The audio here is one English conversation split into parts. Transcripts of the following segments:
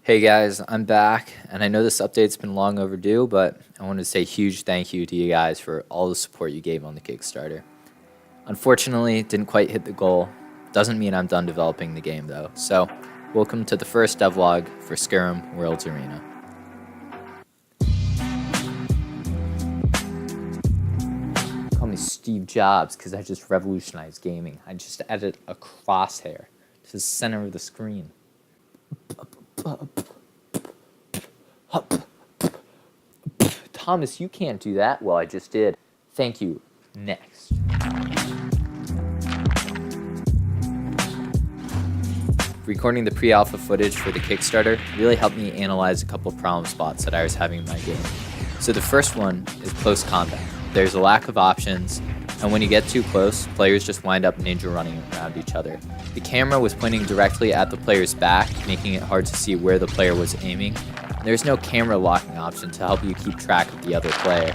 Hey guys, I'm back, and I know this update's been long overdue, but I wanted to say a huge thank you to you guys for all the support you gave on the Kickstarter. Unfortunately, it didn't quite hit the goal. Doesn't mean I'm done developing the game though, so welcome to the first devlog for Skirm Worlds Arena. Call me Steve Jobs because I just revolutionized gaming. I just added a crosshair to the center of the screen. Thomas, you can't do that. Well, I just did. Thank you. Next. Recording the pre-alpha footage for the Kickstarter really helped me analyze a couple of problem spots that I was having in my game. So the first one is close combat. There's a lack of options, and when you get too close, players just wind up ninja running around each other. The camera was pointing directly at the player's back, making it hard to see where the player was aiming. There's no camera locking option to help you keep track of the other player.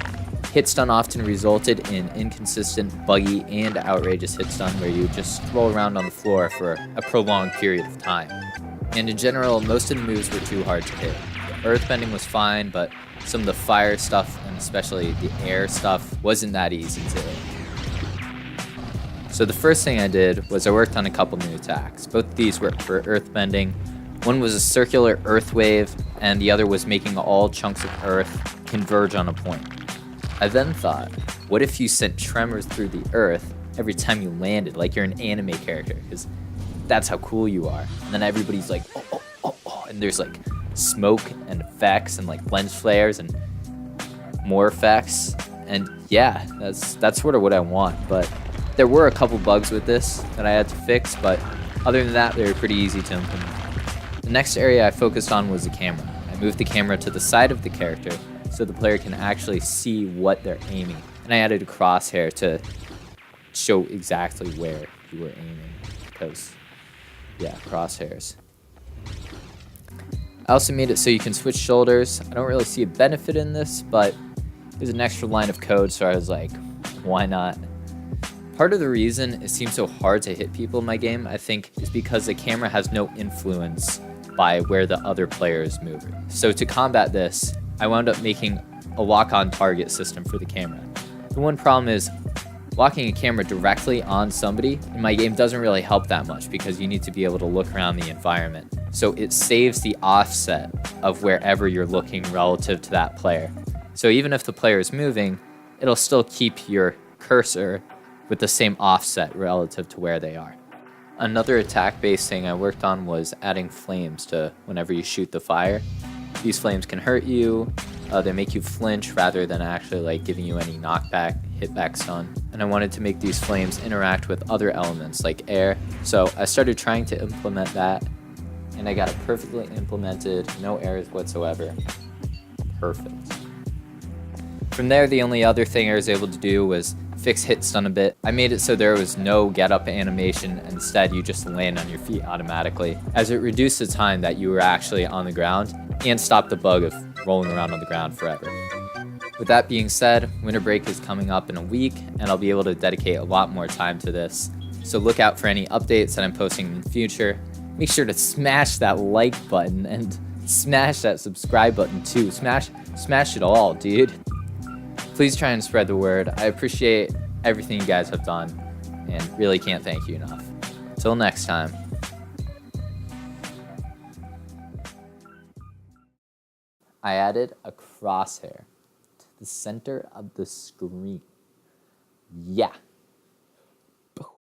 Hit stun often resulted in inconsistent, buggy, and outrageous hit stun where you would just roll around on the floor for a prolonged period of time. And in general, most of the moves were too hard to hit. The earthbending was fine, but some of the fire stuff, and especially the air stuff, wasn't that easy to hit. So the first thing I did was I worked on a couple new attacks. Both of these were for earthbending. One was a circular earth wave, and the other was making all chunks of earth converge on a point. I then thought, what if you sent tremors through the earth every time you landed, like you're an anime character, because that's how cool you are. And then everybody's like, oh, and there's like smoke and effects and like lens flares and more effects. And yeah, that's sort of what I want, but there were a couple bugs with this that I had to fix, but other than that, they were pretty easy to implement. The next area I focused on was the camera. I moved the camera to the side of the character so the player can actually see what they're aiming. And I added a crosshair to show exactly where you were aiming, because, yeah, crosshairs. I also made it so you can switch shoulders. I don't really see a benefit in this, but there's an extra line of code, so I was like, why not? Part of the reason it seems so hard to hit people in my game, I think, is because the camera has no influence by where the other player is moving. So to combat this, I wound up making a lock-on target system for the camera. The one problem is locking a camera directly on somebody in my game doesn't really help that much because you need to be able to look around the environment. So it saves the offset of wherever you're looking relative to that player. So even if the player is moving, it'll still keep your cursor with the same offset relative to where they are. Another attack-based thing I worked on was adding flames to whenever you shoot the fire. These flames can hurt you, they make you flinch rather than actually like giving you any knockback, hitback stun. And I wanted to make these flames interact with other elements like air, so I started trying to implement that, and I got it perfectly implemented, no errors whatsoever. Perfect. From there, the only other thing I was able to do was fix hit stun a bit. I made it so there was no get up animation, instead you just land on your feet automatically, as it reduced the time that you were actually on the ground and stopped the bug of rolling around on the ground forever. With that being said, winter break is coming up in a week and I'll be able to dedicate a lot more time to this. So look out for any updates that I'm posting in the future. Make sure to smash that like button and smash that subscribe button too. Smash it all, dude. Please try and spread the word. I appreciate everything you guys have done and really can't thank you enough. Till next time. I added a crosshair to the center of the screen. Yeah.